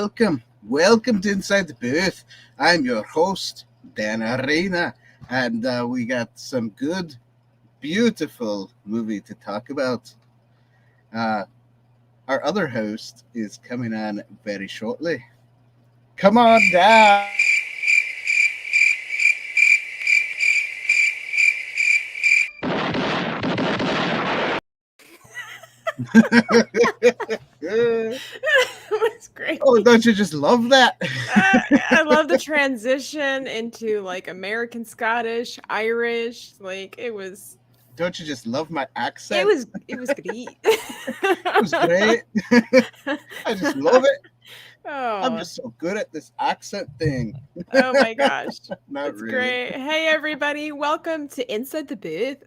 Welcome to Inside the Booth. I'm your host, Dan Arena, and we got some good, beautiful movie to talk about. Our other host is coming on very shortly. Come on down. It was great. Oh, don't you just love that? I love the transition into like American Scottish, Irish. Like it was. Don't you just love my accent? It was great. It was great. I just love it. Oh, I'm just so good at this accent thing. oh my gosh. Not It's really. great. Hey everybody, welcome to Inside the Booth.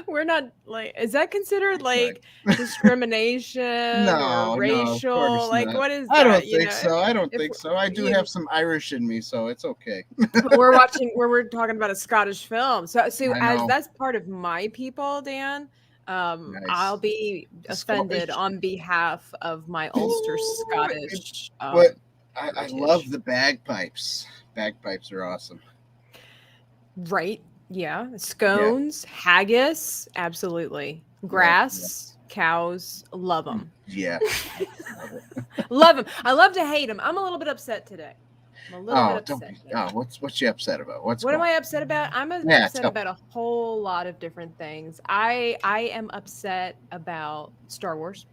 We're not like, is that considered like discrimination No, or racial? of course Like not. what is that? I don't you think know? so. I don't if think so. I do you- have some Irish in me, so it's okay. we're talking about a Scottish film. So I as know. that's part of my people, Dan. Nice. I'll be offended Scottish. on behalf of my Ulster Ooh, Scottish. But I heritage. love the bagpipes. Bagpipes are awesome. Right. Yeah. Scones, haggis, absolutely. Grass, cows, love them. Yeah. Love them. I love to hate them. I'm a little bit upset today. I'm a little bit Don't upset. be. Oh, what's you upset about? What am I upset about? I'm Yeah, upset tell about a whole lot of different things. I am upset about Star Wars.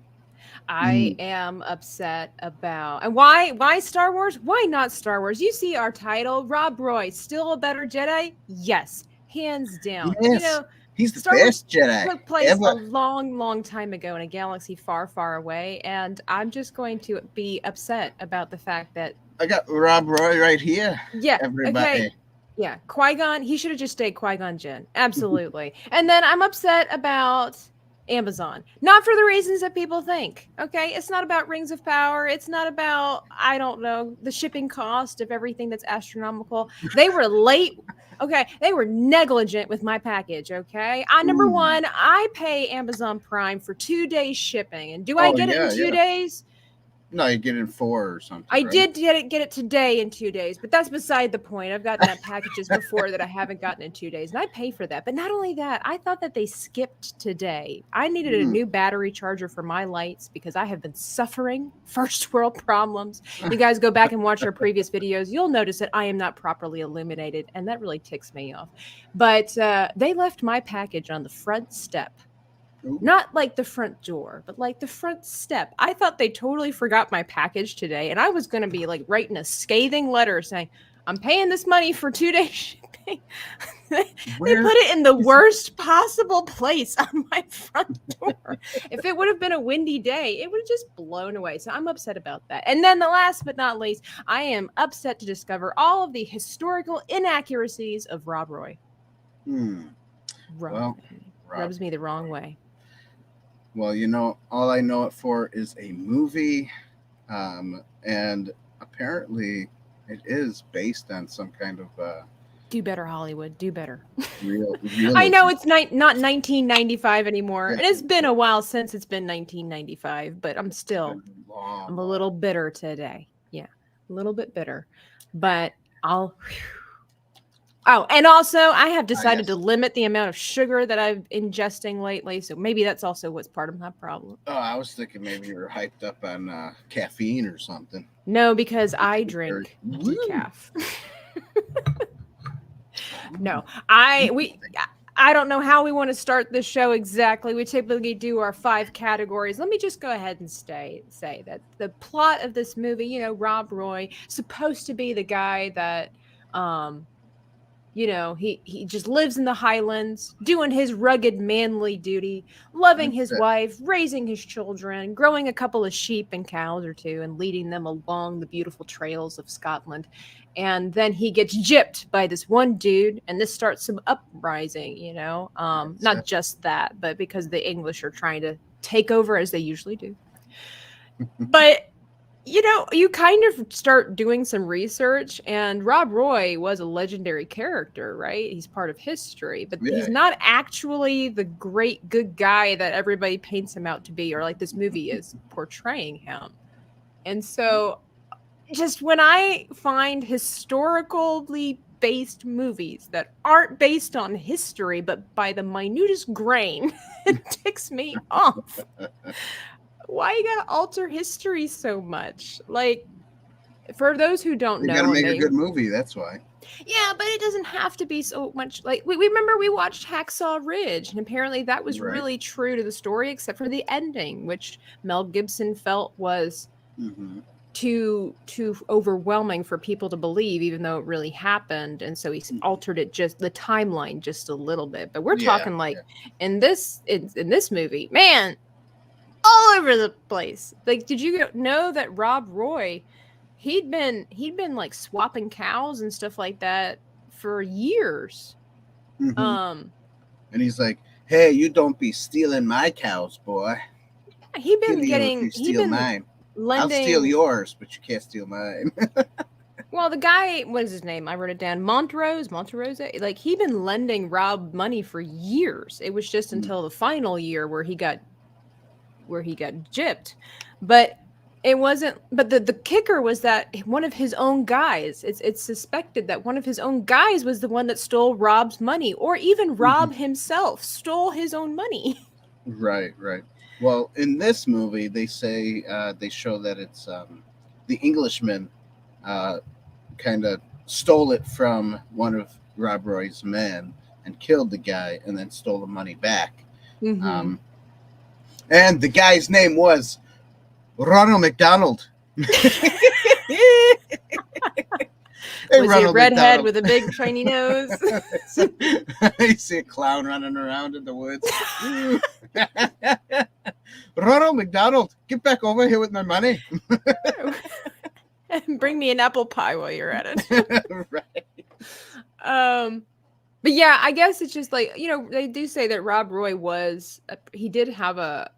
I am upset about, and why Star Wars? Why not Star Wars? You see our title, Rob Roy, still a better Jedi? Yes, hands down. Yes, You know, he's the Star Wars best Jedi took place ever. a long time ago in a galaxy far, far away, and I'm just going to be upset about the fact that I got Rob Roy right here. yeah, Everybody. okay. Yeah, Qui-Gon, he should have just stayed Qui-Gon Jinn. Absolutely. And then I'm upset about Amazon. Not for the reasons that people think. Okay? It's not about Rings of Power. It's not about, I don't know, the shipping cost of everything that's astronomical. They were late. Okay, they were negligent with my package, okay? Number one, I pay Amazon Prime for 2 days shipping. And do I get it in 2 days? No, you get it in 4 or something. I right? did get it today in 2 days, but that's beside the point. I've gotten that packages before that I haven't gotten in 2 days, and I pay for that. But not only that, I thought that they skipped today. I needed a new battery charger for my lights because I have been suffering first world problems. You guys go back and watch our previous videos. You'll notice that I am not properly illuminated, and that really ticks me off. But they left my package on the front step. Not like the front door, but like the front step. I thought they totally forgot my package today, and I was going to be like writing a scathing letter saying, I'm paying this money for 2 days shipping. They put it in the worst possible place on my front door. If it would have been a windy day, it would have just blown away. So I'm upset about that. And then the last but not least, I am upset to discover all of the historical inaccuracies of Rob Roy. Rubs me the wrong way. Well, you know, all I know it for is a movie, and apparently it is based on some kind of do better, Hollywood. Do better. Real I know it's not 1995 anymore, and it's been a while since it's been 1995, but I'm a little bitter today. Yeah, a little bit bitter, but Oh, and also I have decided to limit the amount of sugar that I'm ingesting lately. So maybe that's also what's part of my problem. Oh, I was thinking maybe you were hyped up on caffeine or something. No, because I drink decaf. No, I don't know how we want to start this show exactly. We typically do our 5 categories. Let me just go ahead and say that the plot of this movie, you know, Rob Roy, supposed to be the guy that you know, he just lives in the Highlands, doing his rugged manly duty, loving his wife, raising his children, growing a couple of sheep and cows or two, and leading them along the beautiful trails of Scotland. And then he gets gypped by this one dude, and this starts some uprising, you know. Not just that, but because the English are trying to take over as they usually do. But You know, you kind of start doing some research, and Rob Roy was a legendary character, right? He's part of history, but Yeah. he's not actually the great good guy that everybody paints him out to be, or like this movie is portraying him. And so, just when I find historically based movies that aren't based on history, but by the minutest grain, it ticks me off. Why you gotta alter history so much? Like, for those who don't You know, gotta make and a good movie. That's why. yeah, but it doesn't have to be so much. Like, we remember we watched Hacksaw Ridge, and apparently that was Right. really true to the story, except for the ending, which Mel Gibson felt was too overwhelming for people to believe, even though it really happened. And so he altered it, just the timeline just a little bit. But we're talking like in this movie, man, all over the place. Like, did you know that Rob Roy, he'd been like swapping cows and stuff like that for years. And he's like, "Hey, you don't be stealing my cows, boy. He'd been mine. I'll steal yours, but you can't steal mine." Well, the guy, what is his name? I wrote it down. Montrose. Like, he'd been lending Rob money for years. It was just until the final year where he got gypped. But it wasn't. But the kicker was that one of his own guys. It's suspected that one of his own guys was the one that stole Rob's money, or even Rob himself stole his own money. Right. Well, in this movie, they say they show that it's the Englishman kind of stole it from one of Rob Roy's men and killed the guy, and then stole the money back. And the guy's name was Ronald McDonald. Was he a redhead with a big shiny nose? You see a clown running around in the woods. Ronald McDonald, get back over here with my money. And bring me an apple pie while you're at it. Right. But yeah, I guess it's just like, they do say that Rob Roy he did have a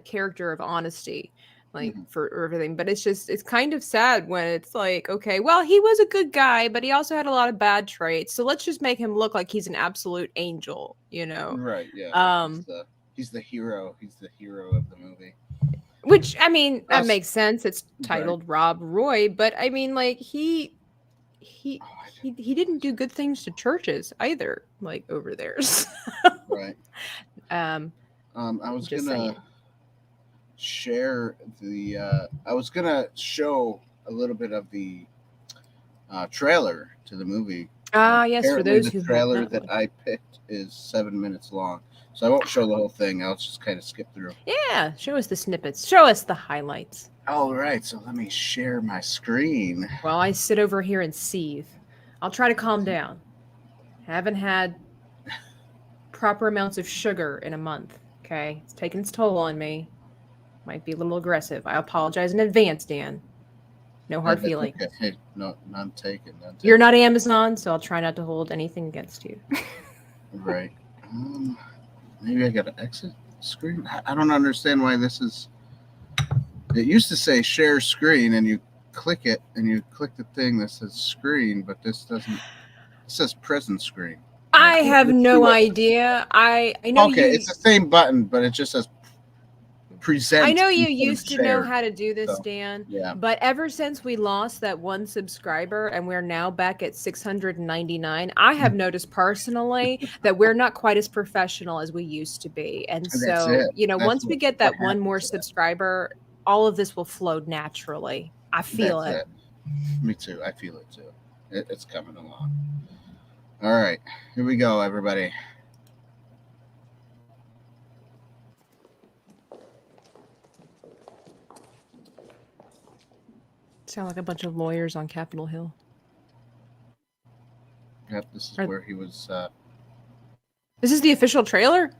character of honesty, like for everything. But it's kind of sad when it's like, okay, well, he was a good guy, but he also had a lot of bad traits. So let's just make him look like he's an absolute angel, Right. Yeah. He's the hero. He's the hero of the movie. Which, I mean, that makes sense. It's titled Rob Roy, but I mean, like, he didn't do good things to churches either, like over there. So. Right. I was gonna share I was gonna show a little bit of the trailer to the movie. Yes, for those who the trailer that I picked is 7 minutes long, so I won't show the whole thing. I'll just kind of skip through. Yeah, show us the snippets. Show us the highlights. All right, so let me share my screen. While I sit over here and seethe. I'll try to calm down. Haven't had proper amounts of sugar in a month. Okay, it's taking its toll on me. Might be a little aggressive. I apologize in advance, Dan. No hard feelings. Okay. Hey, no, none taken. You're not Amazon, so I'll try not to hold anything against you. Right. Maybe I got to exit screen. I don't understand why this is. It used to say share screen, and you click it, and you click the thing that says screen, but this doesn't. It says present screen. I have no idea. I know. Okay, it's the same button, but it just says present. I know you used to know how to do this, Dan. Yeah. But ever since we lost that one subscriber and we're now back at 699, I have noticed personally that we're not quite as professional as we used to be. And so, once we get that one more subscriber, all of this will flow naturally. I feel it. Me too. I feel it too. It's coming along. All right, here we go, everybody. Sound like a bunch of lawyers on Capitol Hill. Yep, this is where he was. This is the official trailer?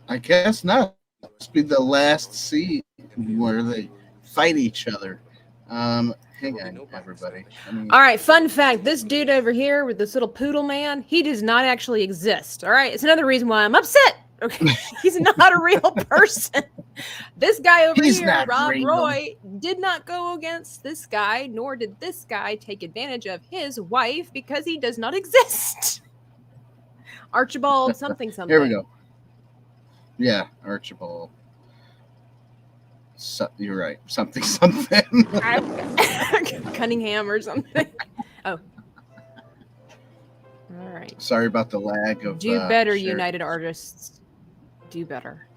I guess not. This be the last scene where they fight each other. Hang on, everybody. All right, fun fact. This dude over here with this little poodle man, he does not actually exist. All right, it's another reason why I'm upset. Okay, he's not a real person. This guy over He's here, not Rob Rainbow. Roy, did not go against this guy, nor did this guy take advantage of his wife because he does not exist. Archibald something. Here we go. Yeah, Archibald. You're right. Something. Cunningham or something. Oh. All right. Sorry about the lag of. Do better, United Artists. Do better.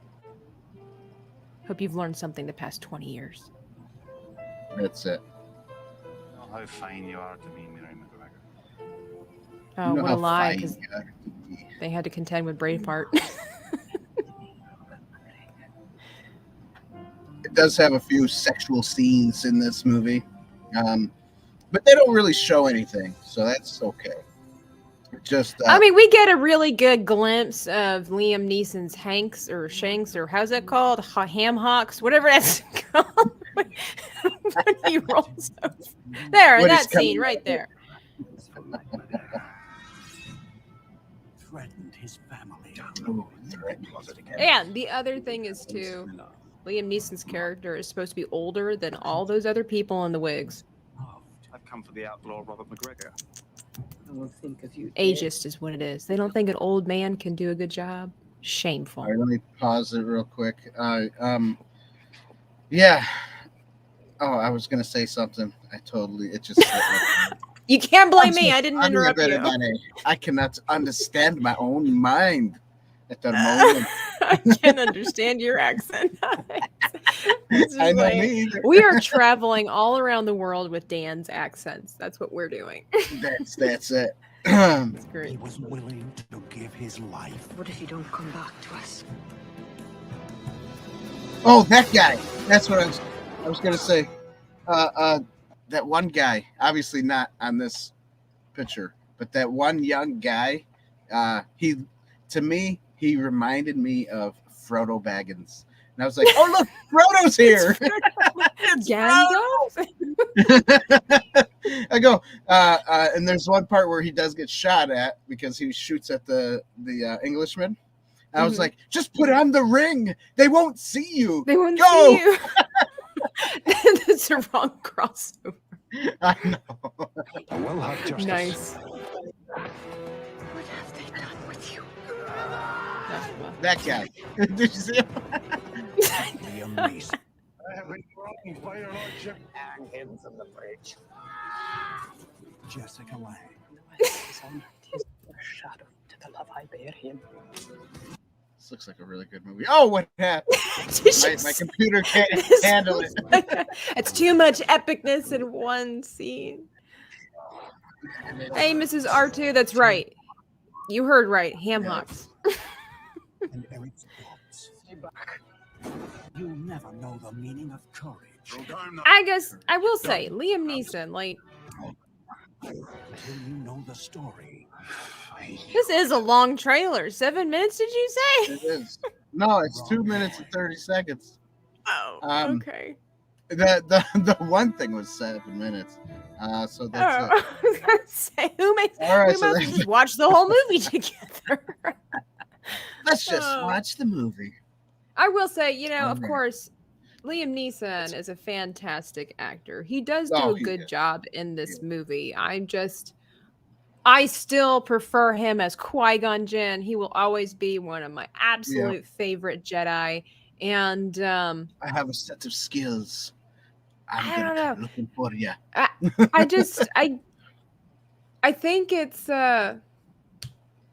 Hope you've learned something the past 20 years. That's it. Oh, how fine you are to me, Mary McGregor. Oh, what a lie, because they had to contend with Braveheart. It does have a few sexual scenes in this movie, but they don't really show anything, so that's okay. Just, I mean, we get a really good glimpse of Liam Neeson's Hanks or Shanks or how's that called? Ham hocks, whatever that's called. When he rolls over. There, in that scene right there. Threatened his family. And the other thing is too, Liam Neeson's character is supposed to be older than all those other people in the wigs. I've come for the outlaw Robert McGregor. I will think of you. Ageist is what it is. They don't think an old man can do a good job. Shameful. All right, let me pause it real quick. Yeah. Oh, I was gonna say something. It just. You can't blame me. I didn't interrupt you. I cannot understand my own mind at the moment. I can't understand your accent. I know me either. We are traveling all around the world with Dan's accents. That's what we're doing. That's it. That's great. He was willing to give his life. What if you don't come back to us? Oh, that guy. That's what I was gonna say. That one guy, obviously not on this picture, but that one young guy, he reminded me of Frodo Baggins. And I was like, oh, look, Frodo's here. I go, and there's one part where he does get shot at because he shoots at the Englishman. I was like, just put on the ring. They won't see you. They won't see you. That's a wrong crossover. I know. We'll have justice. Nice. What have they done with you? That guy. Did you see him? Liam Neeson. I have been wrong by your lordship. Hang him from the bridge. Jessica Lange. His shadow to the love I bear him. This looks like a really good movie. Oh, what happened? my computer can't handle it. It's too much epicness in one scene. Hey, Mrs. R2, that's right. You heard right. Ham hocks. And Eric's thoughts. Stay back. You'll never know the meaning of courage. I guess I will say, Liam Neeson, like, Until you know the story. this is a long trailer. 7 minutes, did you say? It is. No, it's 2 minutes and 30 seconds. Oh, okay. The one thing was 7 minutes. So that's it. I was gonna say, who makes All right, we so must just watch the whole movie together. Let's just watch the movie. I will say, you know, of Okay. course, Liam Neeson is a fantastic actor. He does do a good job in this movie. I still prefer him as Qui-Gon Jinn. He will always be one of my absolute favorite Jedi. And I have a set of skills. I don't know. Looking for you. I think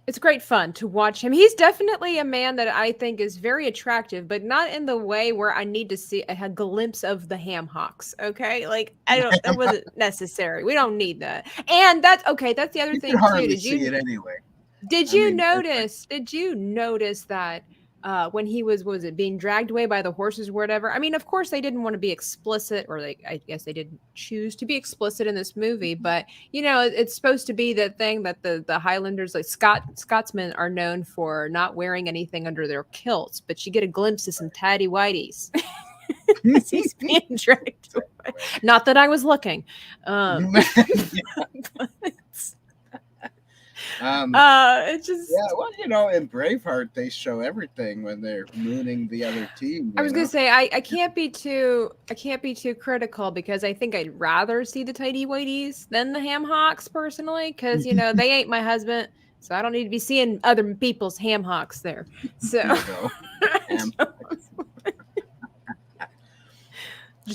it's great fun to watch him. He's definitely a man that I think is very attractive, but not in the way where I need to see a glimpse of the ham hocks. Okay, like that wasn't necessary. We don't need that. And that's okay. That's the other You thing can hardly too. see it anyway. Did you notice that when he was it being dragged away by the horses or whatever? I mean, of course they didn't want to be explicit, or I guess they didn't choose to be explicit in this movie, but you know, it's supposed to be that thing that the Highlanders, like Scotsmen, are known for not wearing anything under their kilts, but you get a glimpse of some tatty whiteys. He's being dragged away. Not that I was looking. It's just. Yeah, well, in Braveheart they show everything when they're mooning the other team. I was gonna say I can't be too critical because I think I'd rather see the tidy whiteys than the ham hocks personally, because they ain't my husband, so I don't need to be seeing other people's ham hocks there. So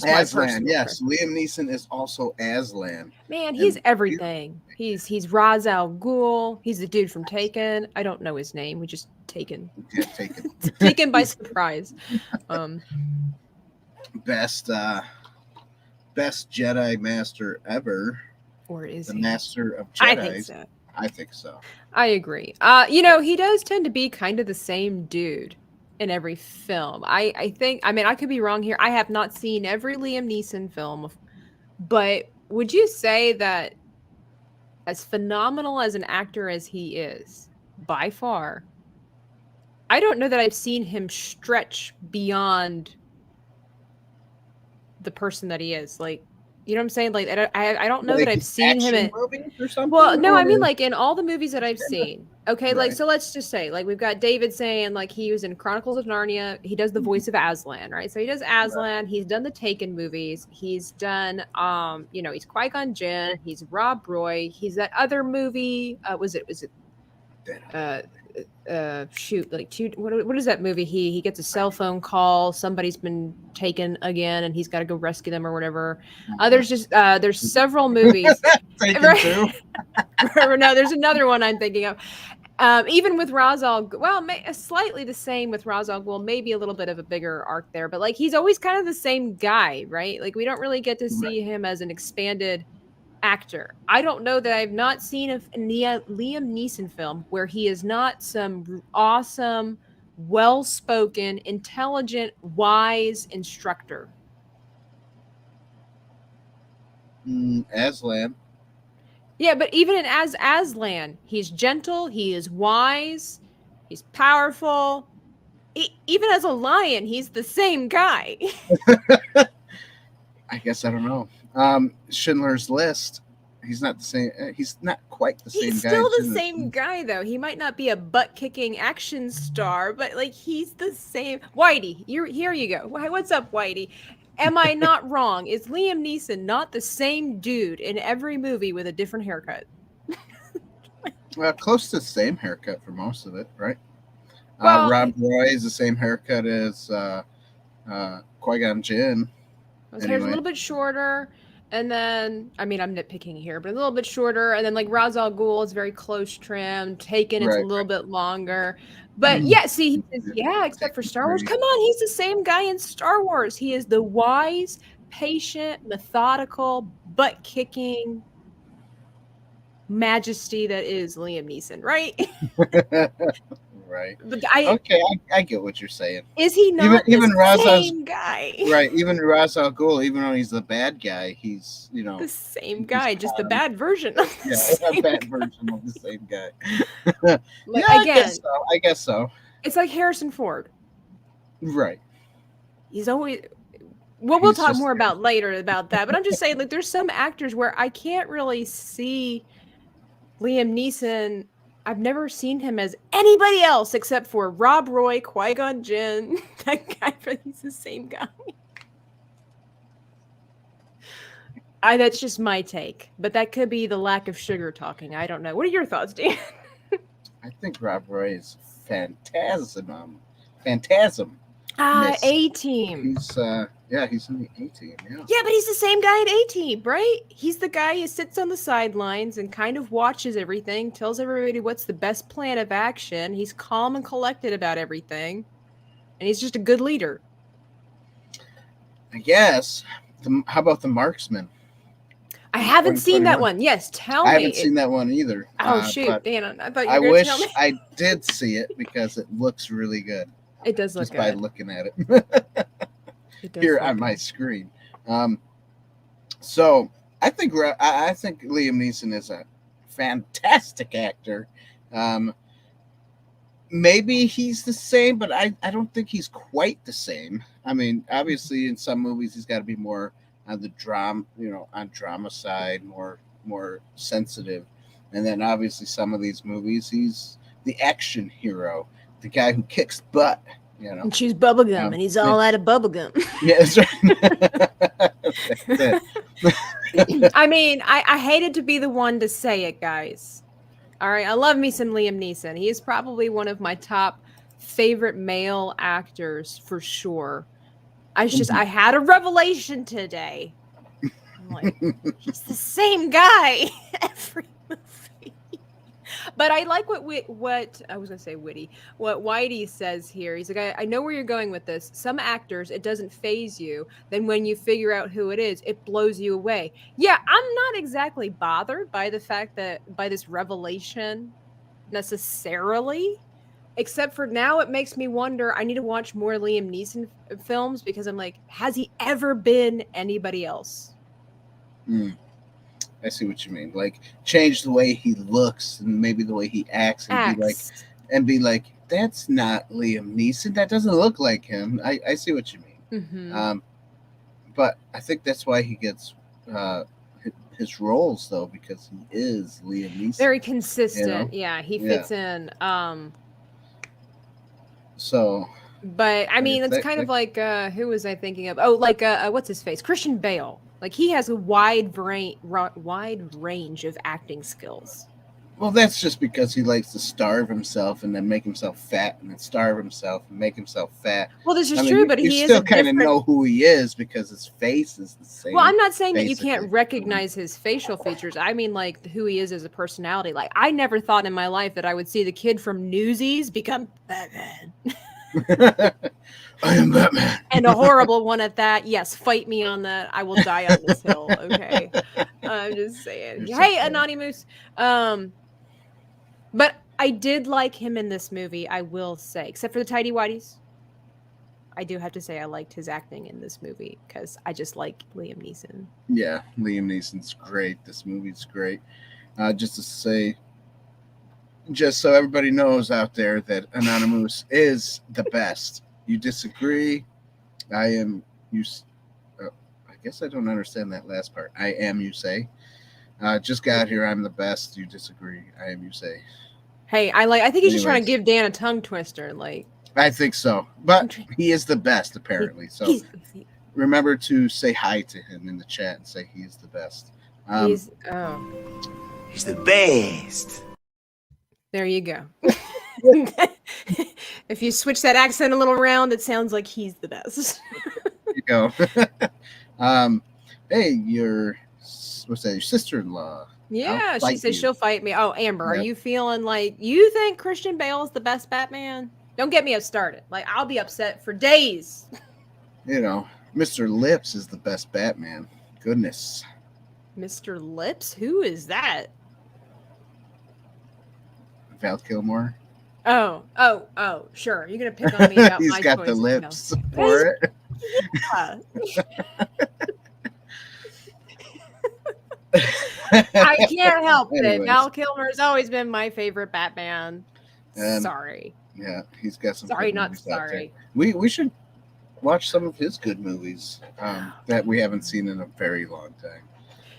Aslan, yes, Liam Neeson is also Aslan. Man, he's everything. He's Ra's al Ghul. He's the dude from Taken. I don't know his name. We just Taken. Yeah, Taken. Taken by surprise. Best Jedi master ever. Or is the he? Master of Jedi? I think so. I think so. I agree. He does tend to be kind of the same dude in every film. I think, I could be wrong here. I have not seen every Liam Neeson film, but would you say that as phenomenal as an actor as he is, by far, I don't know that I've seen him stretch beyond the person that he is. Like, you know what I'm saying? Like, I don't know that I've seen him in movies or something. Well, no, I mean like in all the movies that I've seen. Okay, Right. like so let's just say like we've got David saying like he was in Chronicles of Narnia. He does the voice of Aslan, right? So he does Aslan. Right. He's done the Taken movies. He's done he's Qui-Gon Jinn. He's Rob Roy. He's that other movie. Was it what is that movie? He gets a cell phone call, somebody's been taken again and he's got to go rescue them or whatever. There's several movies. Taken No, there's another one I'm thinking of. Even with Ra's al Ghul, slightly the same with Ra's al Ghul, maybe a little bit of a bigger arc there, but like he's always kind of the same guy, right? Like we don't really get to see him as an expanded actor. I don't know that I've not seen a Liam Neeson film where he is not some awesome, well-spoken, intelligent, wise instructor. Aslan. Yeah, but even in Aslan, he's gentle, he is wise, he's powerful. Even as a lion, he's the same guy. I guess I don't know. Schindler's List. He's not the same. He's not quite the same guy. He's still the same guy, though. He might not be a butt-kicking action star, but like he's the same. Whitey, here you go. What's up, Whitey? Am I not wrong? Is Liam Neeson not the same dude in every movie with a different haircut? Well, close to the same haircut for most of it, right? Well, Rob Roy is the same haircut as Qui-Gon Jinn. His hair's a little bit shorter, and then I'm nitpicking here, but a little bit shorter, and then like Ra's al Ghul is very close trimmed. Taken it's a little bit longer, but except for Star Wars. Come on, he's the same guy in Star Wars. He is the wise, patient, methodical, butt kicking majesty that is Liam Neeson, right? Right. But I get what you're saying. Is he not even the same guy? Right. Even Ra's al Ghul, even though he's the bad guy, he's the same guy, just the bad version of the a bad version of the same guy. I guess so. It's like Harrison Ford. Right. He's always. Well, we'll talk more about later about that, but I'm just saying, like, there's some actors where I can't really see Liam Neeson. I've never seen him as anybody else except for Rob Roy, Qui-Gon Jinn. That guy, he's the same guy. That's just my take, but that could be the lack of sugar talking. I don't know. What are your thoughts, Dan? I think Rob Roy is phantasm. A-Team. He's in the A-Team. Yeah, but he's the same guy in A-Team, right? He's the guy who sits on the sidelines and kind of watches everything, tells everybody what's the best plan of action. He's calm and collected about everything, and he's just a good leader. I guess. How about the Marksman? I haven't seen that one. Yes, tell me. I haven't seen that one either. Oh, shoot, Dan, I thought you were going to tell me. I did see it because it looks really good. It does look just good. By looking at it. Here on my screen. So I think Liam Neeson is a fantastic actor. Maybe he's the same, but I don't think he's quite the same. I mean, obviously in some movies he's got to be more on the drama, on drama side, more sensitive. And then obviously some of these movies, he's the action hero, the guy who kicks butt. You know, And chews bubblegum, and he's all out of bubblegum. yeah, that's right. That's it. I mean, I hated to be the one to say it, guys. All right, I love me some Liam Neeson. He is probably one of my top favorite male actors for sure. I had a revelation today. I'm like, he's the same guy every movie. But I like what I was gonna say witty. What Whitey says here. He's like, I know where you're going with this. Some actors, it doesn't faze you. Then when you figure out who it is, it blows you away. Yeah, I'm not exactly bothered by the fact that by this revelation necessarily. Except for now, it makes me wonder. I need to watch more Liam Neeson films because I'm like, has he ever been anybody else? I see what you mean. Like, change the way he looks and maybe the way he acts, and be like, that's not Liam Neeson. That doesn't look like him. I see what you mean. Mm-hmm. But I think that's why he gets his roles though, because he is Liam Neeson. Very consistent. You know? Yeah, he fits in. So, but I mean, it's kind of like who was I thinking of? Oh, like what's his face? Christian Bale. Like he has a wide range of acting skills. Well, that's just because he likes to starve himself and then make himself fat, and then starve himself and make himself fat. Well, this is true, but he still kind of know who he is because his face is the same. Well, I'm not saying that you can't recognize his facial features. I mean, like who he is as a personality. Like I never thought in my life that I would see the kid from Newsies become Batman. I am Batman. And a horrible one at that. Yes, fight me on that. I will die on this hill. Okay. I'm just saying. Hey, Anonymous. But I did like him in this movie, I will say. Except for the tidy whities. I do have to say I liked his acting in this movie because I just like Liam Neeson. Yeah, Liam Neeson's great. This movie's great. Just to say, just so everybody knows out there that Anonymous is the best. You disagree? I am you. I guess I don't understand that last part. I am, you say. Just got here. I'm the best. You disagree? I am, you say. Hey, I think he's just trying to give Dan a tongue twister. Like I think so, but he is the best apparently. So remember to say hi to him in the chat and say he is the best. He's the best. There you go. If you switch that accent a little around, it sounds like he's the best. There you go. Hey, your sister-in-law? Yeah, she said she'll fight me. Oh, Amber, are you feeling like you think Christian Bale is the best Batman? Don't get me started. Like I'll be upset for days. You know, Mr. Lips is the best Batman. Goodness. Mr. Lips? Who is that? Val Kilmer. Oh, sure. You're gonna pick on me about He's my got choice. the lips for it. Yeah. I can't help it. Val Kilmer has always been my favorite Batman. Sorry. Yeah, he's got some. Sorry, not sorry. We should watch some of his good movies that we haven't seen in a very long time.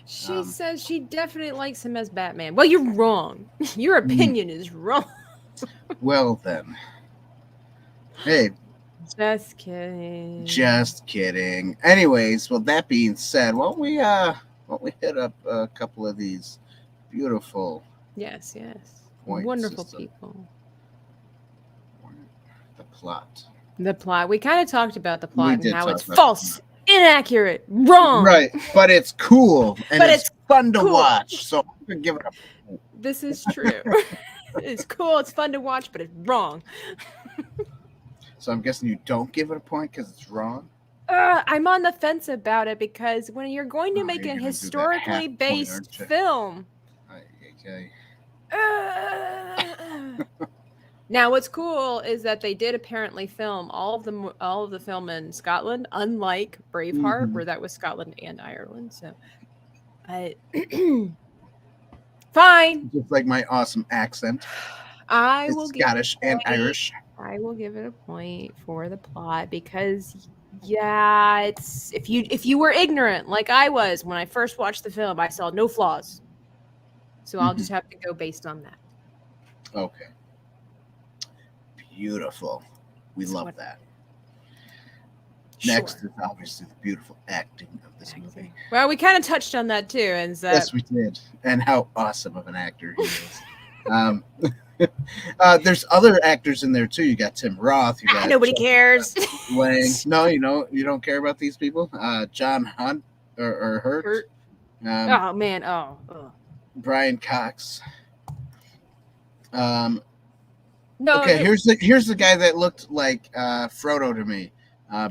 She says she definitely likes him as Batman. Well, you're wrong. Your opinion is wrong. Well then. Hey. Just kidding. Just kidding. Anyways, well, that being said, why don't we hit up a couple of these beautiful yes point wonderful system. people. The plot. We kind of talked about the plot and how it's false, inaccurate, wrong. Right, but it's cool and it's fun to watch. So I'm gonna give it a point. This is true. It's cool, it's fun to watch, but it's wrong. So I'm guessing you don't give it a point because it's wrong? I'm on the fence about it because when you're going to make a historically based film. Okay. Now, what's cool is that they did apparently film all of the film in Scotland, unlike Braveheart, where that was Scotland and Ireland. So, fine. Just like my awesome accent. It's Scottish and Irish. I will give it a point for the plot because, yeah, it's if you were ignorant like I was when I first watched the film, I saw no flaws. So I'll just have to go based on that. Okay. Beautiful. We So love what- that. Sure. Next is obviously the beautiful acting of this movie. Well, we kind of touched on that too, and that Yes, we did. And how awesome of an actor he is. There's other actors in there too. You got Tim Roth. You got nobody cares. Lang. No, you don't care about these people. John Hunt or Hurt. Hurt. Oh man. Oh. Brian Cox. No. Okay, no. here's the guy that looked like Frodo to me.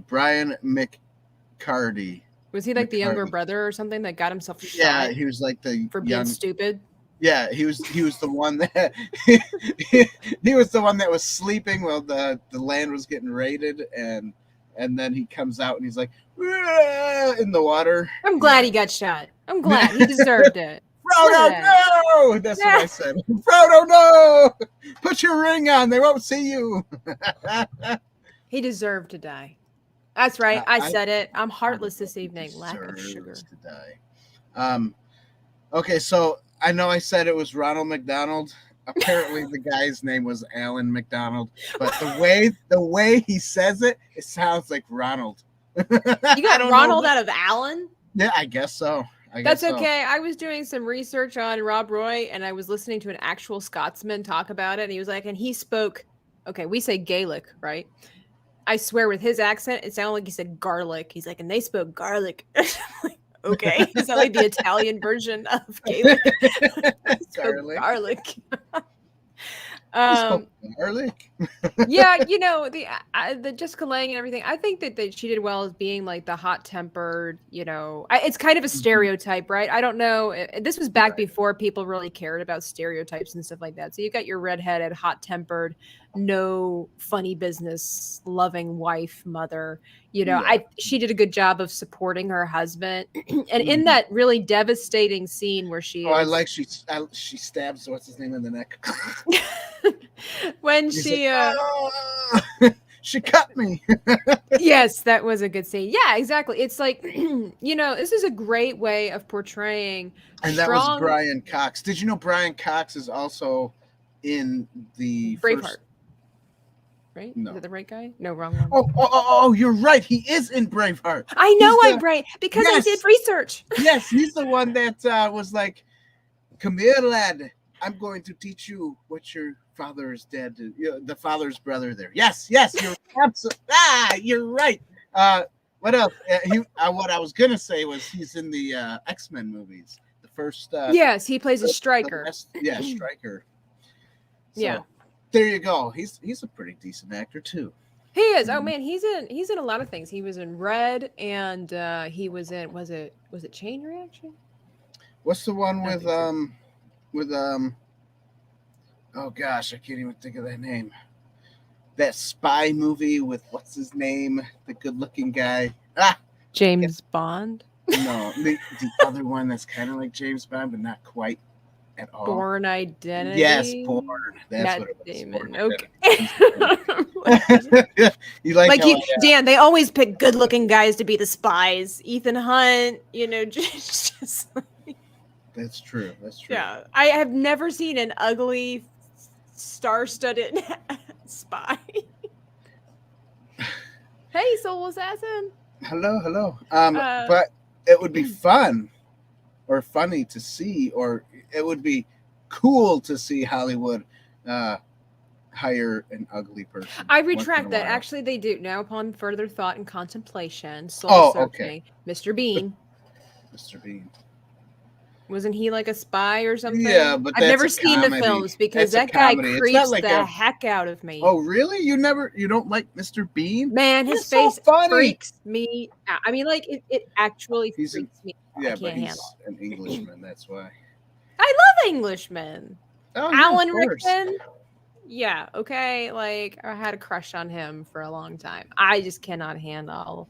Brian McCarty. Was he like the younger McCarty. brother or something that got himself shot? Yeah, he was like the for being young. stupid. Yeah, he was the one that he was the one that was sleeping while the land was getting raided, and then he comes out and he's like in the water. I'm glad he got shot. I'm glad he deserved it. Frodo, no! That's what I said. Frodo, no! Put your ring on. They won't see you. He deserved to die. That's right. I said it. I'm heartless this evening. Lack of sugar. Deserves to die. Okay, so I know I said it was Ronald McDonald. Apparently, the guy's name was Alan McDonald, but the way he says it, it sounds like Ronald. You got Ronald out of Alan? Yeah, I guess so. That's okay. I was doing some research on Rob Roy, and I was listening to an actual Scotsman talk about it, and he was like, and he spoke, okay, we say Gaelic, right? I swear with his accent, it sounded like he said garlic. He's like, and they spoke garlic. Like, okay. Is that like the Italian version of Gaelic? Garlic. Garlic. Yeah, the Jessica Lange and everything. I think that she did well as being like the hot-tempered, it's kind of a stereotype, right? I don't know. This was back before people really cared about stereotypes and stuff like that. So you got your redheaded, hot-tempered, no funny business, loving wife, mother. She did a good job of supporting her husband, and in that really devastating scene where she she stabs what's his name in the neck. when He's she like, "Oh, she cut me." Yes, that was a good scene. Yeah, exactly. It's like this is a great way of portraying that was Brian Cox. Did you know Brian Cox is also in the Braveheart? Right? No. Is that the right guy? No, wrong one. Oh, you're right. He is in Braveheart. I know I'm right because I did research. Yes, he's the one that was like, "Come here, lad. I'm going to teach you what your father is dead. The father's brother there." Yes, you're absolutely. You're right. What else? What I was gonna say was he's in the X-Men movies. The first. Yes, he plays a striker. Striker. So, yeah. There you go. He's a pretty decent actor too. He is. Oh man, he's in a lot of things. He was in Red, and he was in was it Chain Reaction? What's the one with oh gosh, I can't even think of that name. That spy movie with what's his name, the good-looking guy. James Bond. No, the other one that's kind of like James Bond, but not quite at all. Born Identity. Yes, Born. That's Matt what it was. Damon. Okay. You like Dan, they always pick good-looking guys to be the spies. Ethan Hunt, just That's true. Yeah, I have never seen an ugly, star-studded spy. Hey, Soul Assassin. Hello. But it would be fun or funny to see, or it would be cool to see Hollywood hire an ugly person. I retract that. Actually, they do now. Upon further thought and contemplation, soul searching, Mr. Bean. Mr. Bean. Wasn't he like a spy or something? Yeah, but I've never seen the films because that guy creeps like the heck out of me. Oh, really? You don't like Mr. Bean? Man, his face freaks me out. I mean, like it actually freaks me out. Yeah, but he's an Englishman. That's why. I love Englishmen. Oh, Alan Rickman. Yeah. Okay. Like I had a crush on him for a long time. I just cannot handle.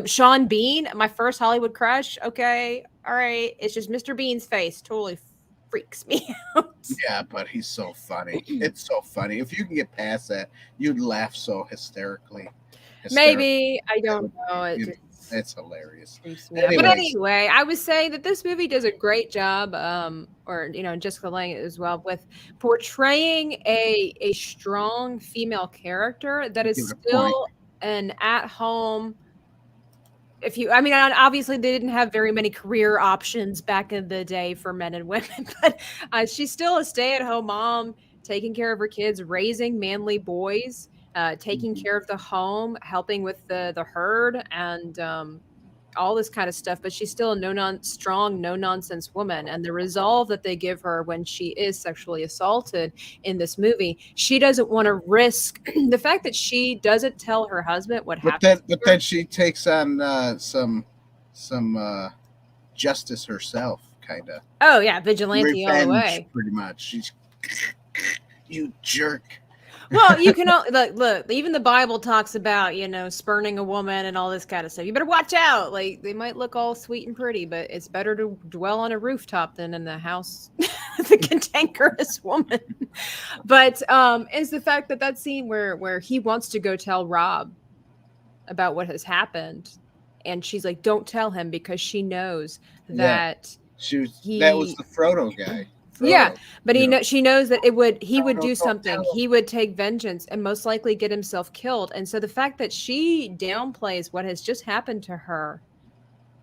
Sean Bean, my first Hollywood crush. Okay, all right. It's just Mr. Bean's face totally freaks me out. Yeah, but he's so funny. It's so funny. If you can get past that, you'd laugh so hysterically. Maybe I don't know. It's hilarious. But anyway, I was saying that this movie does a great job, or Jessica Lange as well, with portraying a strong female character that is still an at-home. Obviously they didn't have very many career options back in the day for men and women, but she's still a stay-at-home mom, taking care of her kids, raising manly boys, taking care of the home, helping with the herd, and all this kind of stuff. But she's still a strong, no-nonsense woman. And the resolve that they give her when she is sexually assaulted in this movie, she doesn't want to risk the fact that she doesn't tell her husband what happened. But then she takes on some justice herself, kind of. Oh yeah, vigilante Revenge, all the way. Pretty much. She's you jerk. Well, you can look. Even the Bible talks about spurning a woman and all this kind of stuff. You better watch out. Like, they might look all sweet and pretty, but it's better to dwell on a rooftop than in the house with a cantankerous woman. But is the fact that scene where he wants to go tell Rob about what has happened, and she's like, "Don't tell him," because she knows that that was the Frodo guy. Yeah, but she knows that he would do something. He would take vengeance and most likely get himself killed. And so the fact that she downplays what has just happened to her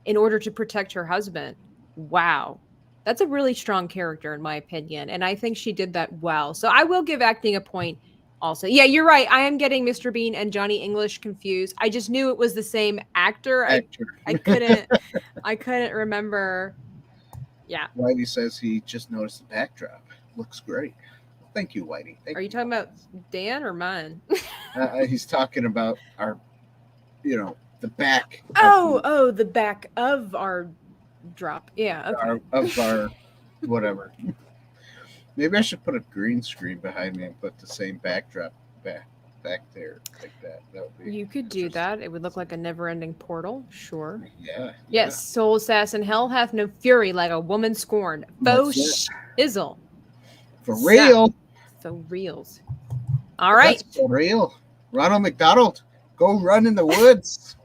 in order to protect her husband, wow, that's a really strong character in my opinion. And I think she did that well. So I will give acting a point also. Yeah, you're right. I am getting Mr. Bean and Johnny English confused. I just knew it was the same actor. I couldn't remember. Yeah. Whitey says he just noticed the backdrop. Looks great. Thank you, Whitey. Are you talking about Dan or mine? He's talking about our, the back. The back of our drop. Yeah. Okay. Of our whatever. Maybe I should put a green screen behind me and put the same backdrop back there like that. That would be. You could do that. It would look like a never-ending portal. Sure. Yeah. Yes. Soul assassin. Hell hath no fury like a woman scorned. Faux shizzle. For real. For reals. All right. That's for real. Ronald McDonald, go run in the woods.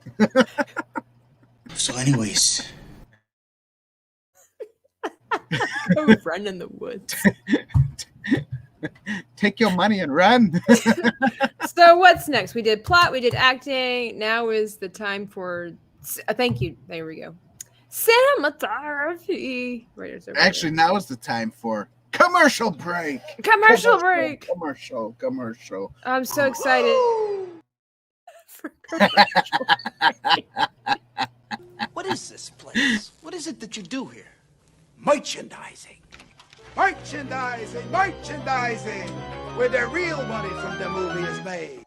So, anyways. Go run in the woods. Take your money and run. So what's next? We did plot, we did acting. Now is the time for thank you. There we go. Cinematography. Actually, now is the time for commercial break. Commercial break. Commercial. I'm so excited. For commercial break. What is this place? What is it that you do here? Merchandising. Merchandising, where the real money from the movie is made.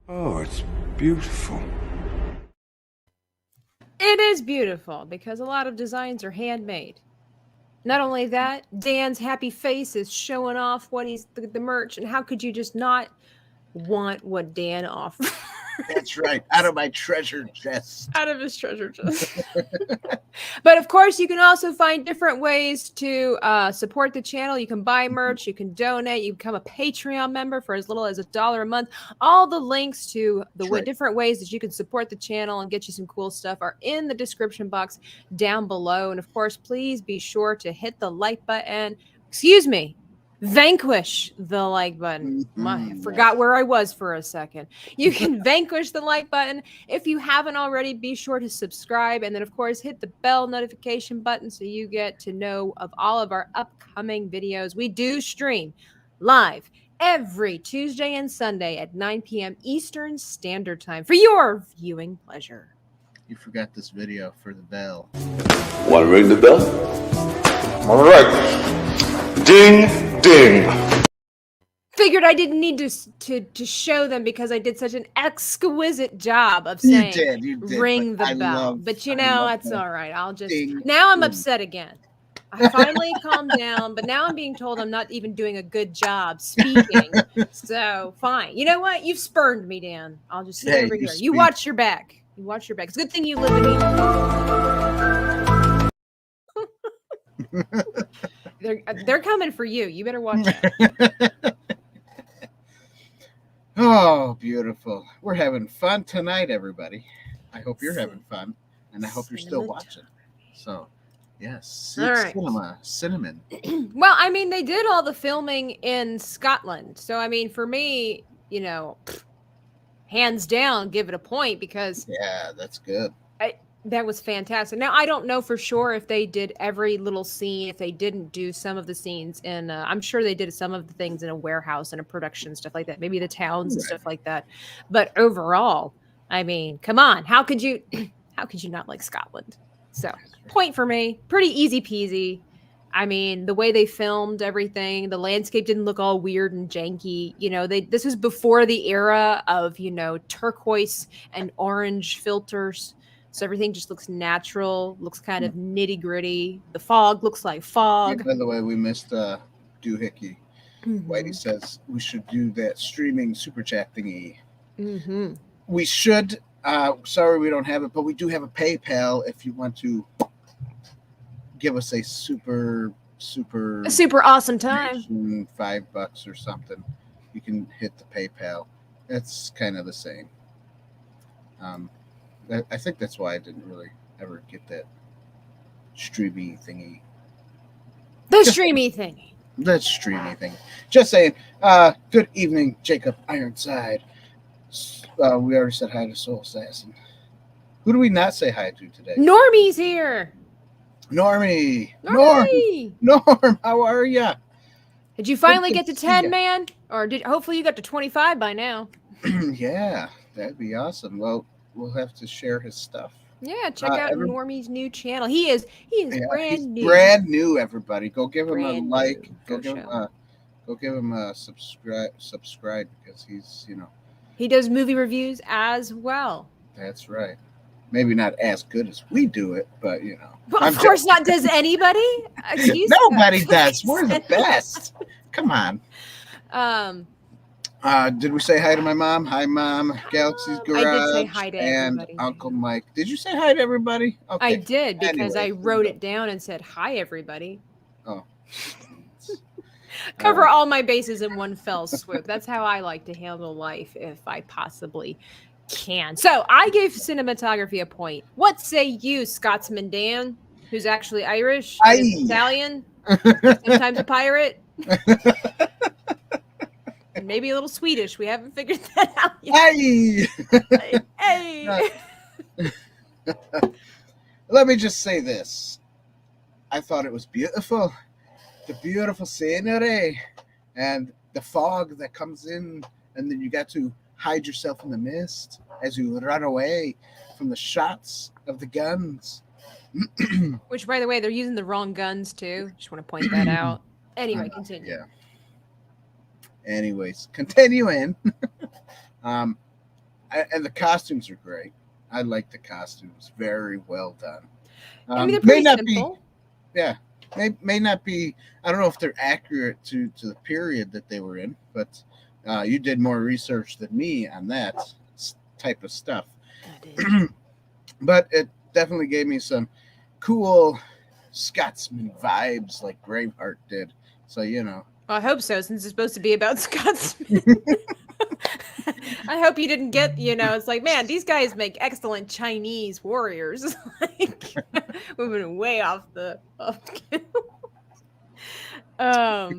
Oh, it's beautiful. It is beautiful because a lot of designs are handmade. Not only that, Dan's happy face is showing off what he's the merch, and how could you just not want what Dan offers? That's right. Out of my treasure chest. Out of his treasure chest. But of course, you can also find different ways to support the channel. You can buy merch. You can donate. You become a Patreon member for as little as $1 a month. All the links to the different ways that you can support the channel and get you some cool stuff are in the description box down below. And of course, please be sure to hit the like button. Excuse me. Vanquish the like button. I forgot where I was for a second. You can vanquish the like button. If you haven't already, be sure to subscribe. And then, of course, hit the bell notification button so you get to know of all of our upcoming videos. We do stream live every Tuesday and Sunday at 9 p.m. Eastern Standard Time for your viewing pleasure. You forgot this video for the bell. Want to ring the bell? All right. Ding, ding. Figured I didn't need to show them because I did such an exquisite job of saying you did, ring the bell. But that's all right. I'll just now I'm upset again. I finally calmed down, but now I'm being told I'm not even doing a good job speaking. So fine. You know what? You've spurned me, Dan. I'll just sit over here. You watch your back. You watch your back. It's a good thing you live in here. They're coming for you. You better watch out. Oh, beautiful. We're having fun tonight, everybody. I hope you're having fun, and I hope you're still watching. So, yes, All right. cinnamon. Well, I mean, they did all the filming in Scotland. So, I mean, for me, you know, hands down, give it a point because Yeah, that's good. that was fantastic. Now, I don't know for sure if they did every little scene, if they didn't do some of the scenes in, I'm sure they did some of the things in a warehouse and a production, stuff like that, maybe the towns and stuff like that. But overall, I mean, come on, how could you not like Scotland? So, point for me, pretty easy peasy. I mean, the way they filmed everything, the landscape didn't look all weird and janky. You know, this was before the era of, you know, turquoise and orange filters. So everything just looks natural, looks kind of nitty gritty. The fog looks like fog. Yeah, by the way, we missed Doohickey. Whitey says we should do that streaming super chat thingy. We should. Sorry, we don't have it, but we do have a PayPal if you want to give us a super awesome time. $5 or something. You can hit the PayPal. It's kind of the same. I think that's why I didn't really ever get that streamy thingy. The streamy thingy. That streamy thing. Just saying. Good evening, Jacob Ironside. We already said hi to Soul Assassin. Who do we not say hi to today? Normie's here. Normie. Normie. Norm, how are ya? Did you finally get to 10, man? Or hopefully you got to 25 by now. Yeah, that'd be awesome. Well, we'll have to share his stuff. Yeah, check out Normie's new channel. He is brand new. Brand new, everybody. Go give him a like. Go give him a subscribe because he's, you know. He does movie reviews as well. That's right. Maybe not as good as we do it, but you know. Well, of course not. Does anybody? Nobody does. We're the best. Come on. Did we say hi to my mom? Hi, Mom. Galaxy's Garage. I did say hi to everybody. And Uncle Mike. Did you say hi to everybody? Okay. I did because Anyway, I wrote it down and said hi, everybody. Oh. Cover all my bases in one fell swoop. That's how I like to handle life if I possibly can. So I gave cinematography a point. What say you, Scotsman Dan, who's actually Irish, Italian, sometimes a pirate, and maybe a little Swedish. We haven't figured that out yet. Hey. Let me just say this. I thought it was beautiful. The beautiful scenery and the fog that comes in, and then you got to hide yourself in the mist as you run away from the shots of the guns. Which, by the way, they're using the wrong guns too. Just want to point that out. Anyway, continue. Yeah. Anyways, continuing. And the costumes are great. I like the costumes. Very well done. I mean, they're pretty simple. May not be. I don't know if they're accurate to the period that they were in, but you did more research than me on that type of stuff. But it definitely gave me some cool Scotsman vibes, like Braveheart did. So you know. Well, I hope so, since it's supposed to be about Scotsmen. I hope you didn't get, it's like, man, these guys make excellent Chinese warriors. Like, we've been way off the. Yeah,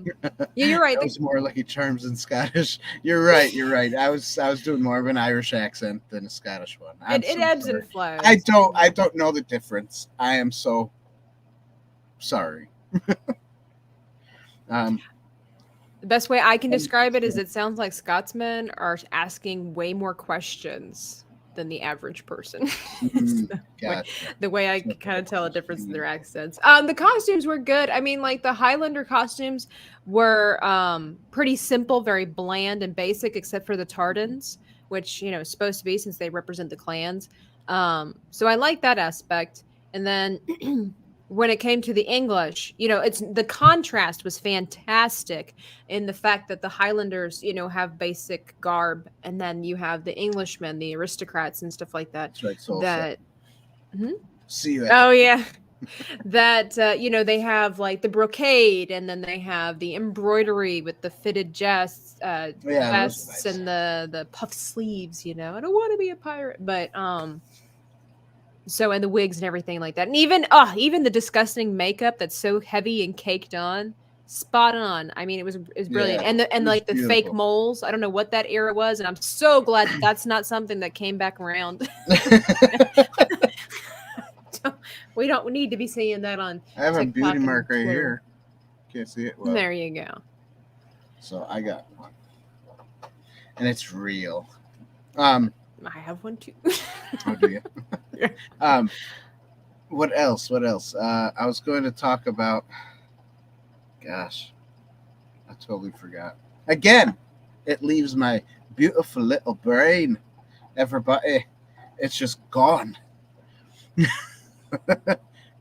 you're right. That was more Lucky Charms than Scottish. You're right. I was doing more of an Irish accent than a Scottish one. It ebbs and flows. I don't know the difference. I am so sorry. The best way I can describe it is it sounds like Scotsmen are asking way more questions than the average person. The way I kind of tell a difference in their accents. The costumes were good. I mean, like the Highlander costumes were pretty simple, very bland and basic, except for the Tardans, which, is supposed to be since they represent the clans. So I like that aspect. And then when it came to the English, it's the contrast was fantastic in the fact that the Highlanders, have basic garb, and then you have the Englishmen, the aristocrats and stuff like that. That's right. That See you. Oh yeah. that they have like the brocade, and then they have the embroidery with the fitted vests Yeah, those are nice. and the puff sleeves. I don't want to be a pirate, but so, and the wigs and everything like that, and even the disgusting makeup that's so heavy and caked on, spot on. I mean, it was brilliant, Yeah, and it was like the fake beautiful. moles. I don't know what that era was, and I'm so glad that's not something that came back around. We don't need to be seeing that on. I have a TikTok beauty and mark right Twitter. here. Can't see it well. There you go. So I got one, and it's real. I have one too. Oh, do you? What else? I was going to talk about. Gosh, I totally forgot. Again, it leaves my beautiful little brain. Everybody, it's just gone.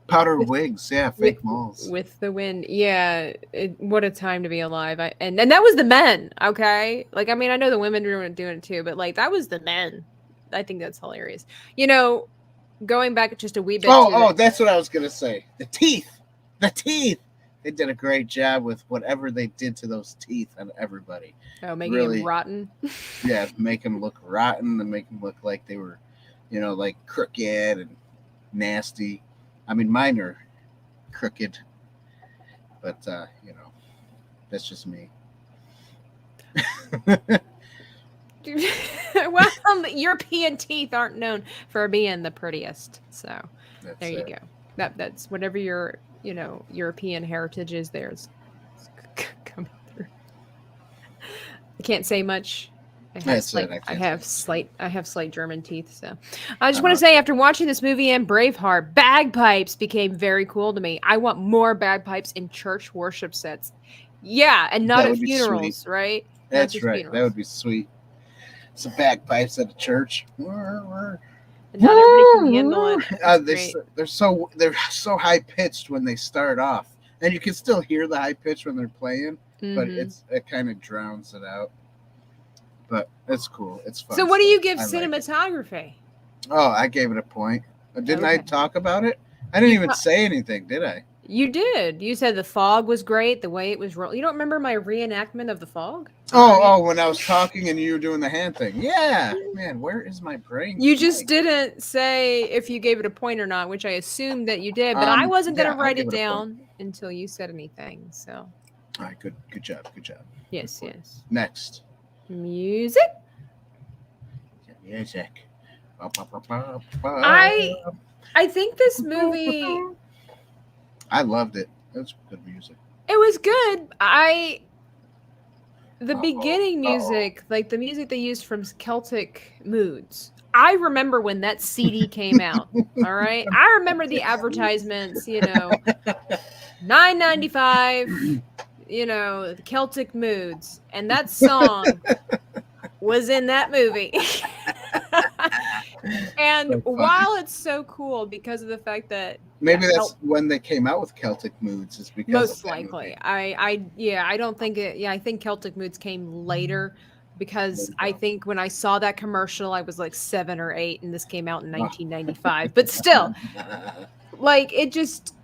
Powder wigs, yeah, fake moles. With the wind, yeah. What a time to be alive. And that was the men, okay? Like, I mean, I know the women were doing it too, but like that was the men. I think that's hilarious. Going back just a wee bit. Oh, that's what I was gonna say. The teeth. They did a great job with whatever they did to those teeth on everybody. Oh, making Really, them rotten. Yeah, make them look rotten and make them look like they were, like crooked and nasty. I mean, mine are crooked, but that's just me. Well, European teeth aren't known for being the prettiest, so there you go. That's whatever your European heritage is. There's coming through. I can't say much. I have slight German teeth, so I just want to say, after watching this movie and Braveheart, bagpipes became very cool to me. I want more bagpipes in church worship sets. Yeah, and not at funerals, right? That's right. Funerals. That would be sweet. Some bagpipes at a church. And not everybody can handle it. They're so high pitched when they start off, and you can still hear the high pitch when they're playing, but it kind of drowns it out. But it's cool. It's fun. So, what do you give cinematography? Like, oh, I gave it a point. Didn't I talk about it? I didn't even say anything, did I? You did. You said the fog was great. The way it was rolling. You don't remember my reenactment of the fog? Oh, when I was talking and you were doing the hand thing. Yeah, man, where is my brain? You just didn't say if you gave it a point or not, which I assumed that you did, but I wasn't going to write it down until you said anything. So. All right, good job. Yes. Next. Music. I think this movie. I loved it. It was good music. It was good. The beginning music, like the music they used from Celtic Moods. I remember when that CD came out. All right. I remember the advertisements, $9.95, Celtic Moods. And that song was in that movie. And while it's so cool because of the fact that maybe that's when they came out with Celtic Moods, is because most likely. I don't think it. Yeah, I think Celtic Moods came later because I think when I saw that commercial, I was like 7 or 8, and this came out in 1995. But still, like it just,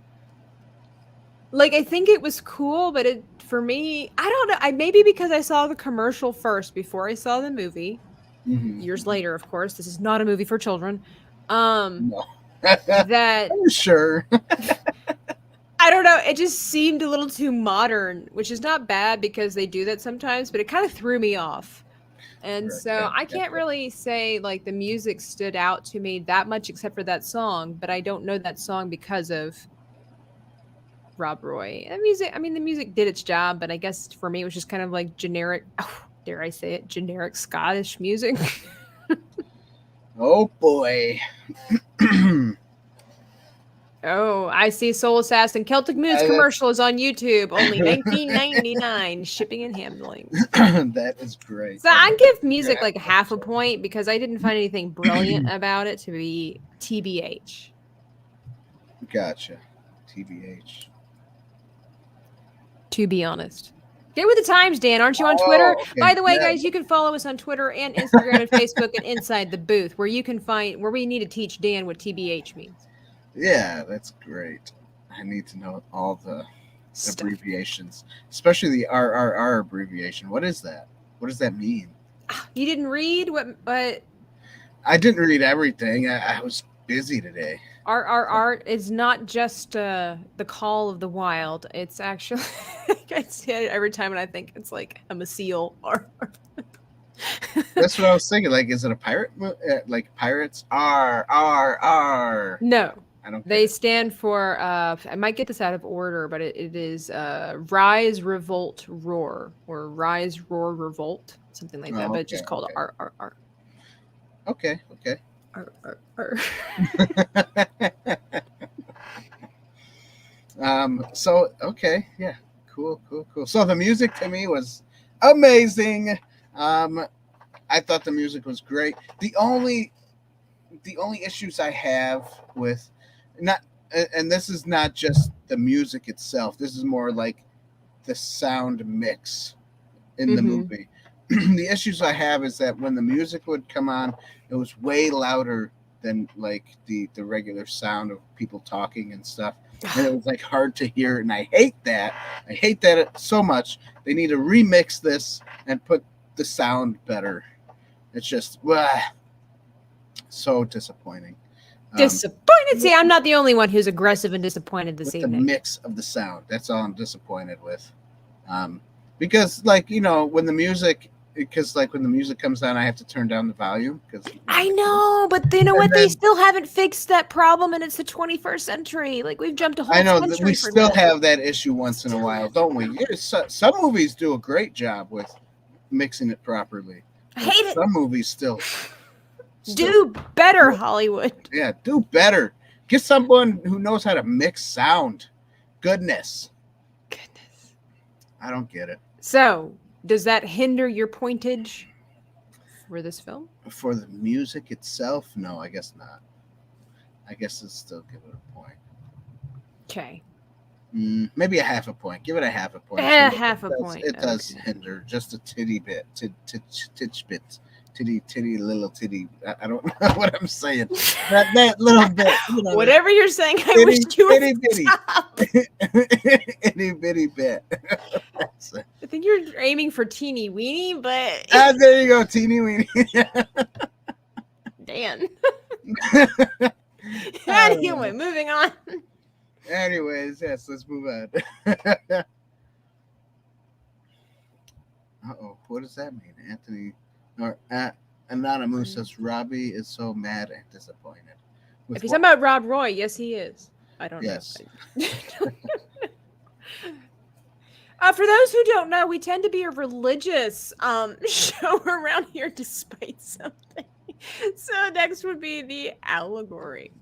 like I think it was cool, but for me, I don't know. Maybe because I saw the commercial first before I saw the movie. Mm-hmm. Years later, of course. This is not a movie for children. No. That I'm sure. I don't know. It just seemed a little too modern, which is not bad because they do that sometimes, but it kind of threw me off. And so I can't really say like the music stood out to me that much except for that song, but I don't know that song because of Rob Roy. The music did its job, but I guess for me it was just kind of like generic, dare I say it, generic Scottish music. Oh boy. Oh, I see Soul Assassin. Celtic Moods commercial is on YouTube. Only $19.99 shipping and handling. That is great. So I give music like half a point because I didn't find anything brilliant about it to be TBH. Gotcha. TBH. To be honest. Get with the times, Dan. Aren't you on Twitter? Okay. By the way, guys, you can follow us on Twitter and Instagram and Facebook and Inside the Booth, where you can find where we need to teach Dan what TBH means. Yeah, that's great. I need to know all the Stuff. abbreviations, especially the RRR abbreviation. What is that? What does that mean? You didn't read what I didn't read everything. I was busy today. RRR is not just the call of the wild. It's actually I say it every time, and I think it's like I'm a seal. Or That's what I was thinking. Like, is it a pirate? Like pirates? R. no, I don't. they stand for. I might get this out of order, but it is rise, revolt, roar, or rise, roar, revolt, something like that. Oh, But it's just okay, called okay. RRR. Okay. So okay, yeah, cool. So the music to me was amazing. I thought the music was great. The only issues I have with and this is not just the music itself. This is more like the sound mix in the movie. The issues I have is that when the music would come on, it was way louder than like the regular sound of people talking and stuff. And it was like hard to hear, and I hate that. I hate that so much. They need to remix this and put the sound better. It's just so disappointing. Disappointed. See, I'm not the only one who's aggressive and disappointed this With evening. the mix of the sound, that's all I'm disappointed with. Because like when the music comes on, I have to turn down the volume because I know, but you know what? They still haven't fixed that problem, and it's the 21st century. Like we've jumped a whole I know century. that we for still that. have that issue once in a while, don't we? Some movies do a great job with mixing it properly. I hate it. Some movies still Do better, Hollywood. Yeah, do better. Get someone who knows how to mix sound. Goodness. I don't get it. So, does that hinder your pointage for this film? For the music itself, no, I guess not. I guess I'll still give it a point. Okay. Maybe a half a point. Give it a half a point. Half a point. It does hinder just a titty bit. Titch bit. Titty, little titty. I don't know what I'm saying. That little bit. Whatever you're saying, I wish you would bitty. stop. Itty bitty bit. I think you're aiming for teeny weeny, but There you go, teeny weeny. Dan. Anyway, moving on. Anyways, yes, let's move on. What does that mean? Anthony or Anonymous says Robbie is so mad and disappointed. If he's talking about Rob Roy, yes, he is. I don't know. Yes. For those who don't know, we tend to be a religious show around here despite something. So next would be the allegory.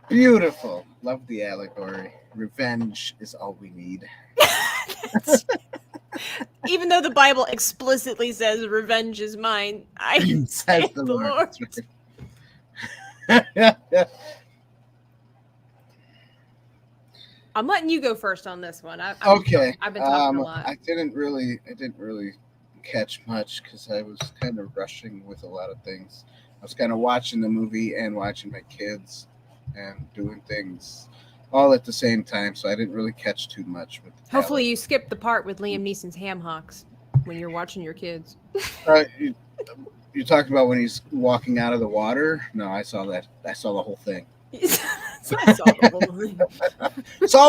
Beautiful. Love the allegory. Revenge is all we need. Even though the Bible explicitly says revenge is mine, I Says the Lord. That's right. I'm letting you go first on this one. I've been talking a lot. I didn't really catch much because I was kind of rushing with a lot of things. I was kind of watching the movie and watching my kids and doing things all at the same time, so I didn't really catch too much. With Hopefully, you skipped the part with Liam Neeson's ham hocks when you're watching your kids. You're talking about when he's walking out of the water? No, I saw that. I saw the whole thing. Saw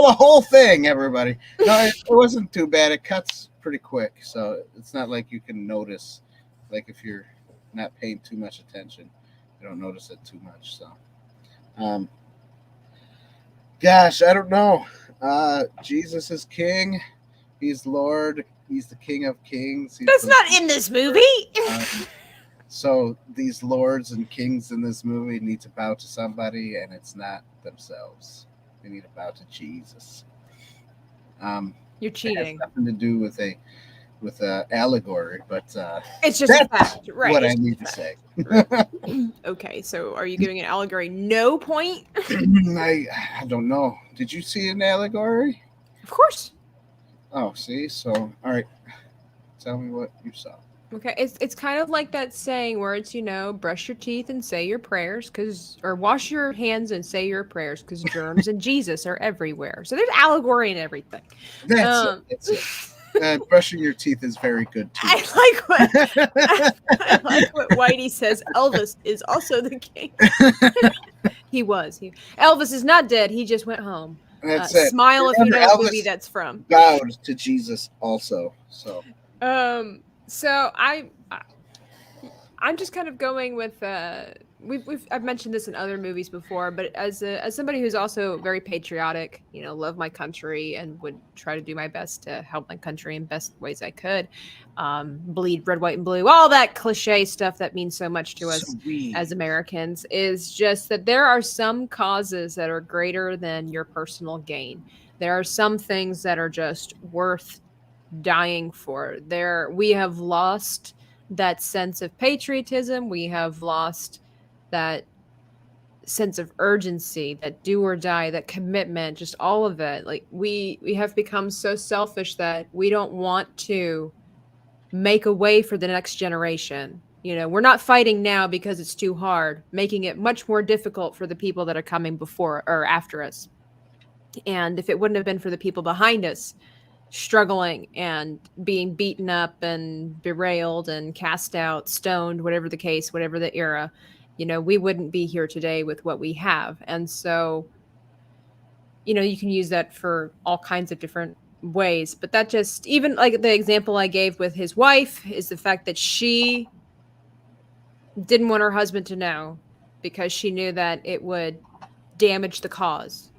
the whole thing, everybody. No, it wasn't too bad. It cuts pretty quick, so it's not like you can notice. Like if you're not paying too much attention, you don't notice it too much. So, gosh, I don't know. Jesus is King. He's Lord. He's the King of Kings. That's not in this movie. So these lords and kings in this movie need to bow to somebody, and it's not themselves. They need to bow to Jesus. You're cheating. It has nothing to do with a allegory, but it's just a fact, right? What I need to say. Okay, so are you giving an allegory no point? I don't know. Did you see an allegory? Of course. Oh, see. So, all right. Tell me what you saw. Okay, it's kind of like that saying where it's, brush your teeth and say your prayers, or wash your hands and say your prayers, because germs and Jesus are everywhere. So there's allegory in everything. That's it. Brushing your teeth is very good too. I like what Whitey says. Elvis is also the king. He was. Elvis is not dead. He just went home. That's it. Smile if you know what movie that's from. Bowed to Jesus also. So. So I'm just kind of going with I've mentioned this in other movies before, but as somebody who's also very patriotic, love my country and would try to do my best to help my country in best ways I could, bleed red, white, and blue, all that cliche stuff that means so much to us as Americans, is just that there are some causes that are greater than your personal gain. There are some things that are just worth dying for. We have lost that sense of patriotism. We have lost that sense of urgency, that do or die, that commitment, just all of it. Like we have become so selfish that we don't want to make a way for the next generation. We're not fighting now because it's too hard, making it much more difficult for the people that are coming before or after us. And if it wouldn't have been for the people behind us struggling and being beaten up and berailed and cast out, stoned, whatever the case, whatever the era, we wouldn't be here today with what we have. And so, you can use that for all kinds of different ways, but that just, even like the example I gave with his wife, is the fact that she didn't want her husband to know because she knew that it would damage the cause.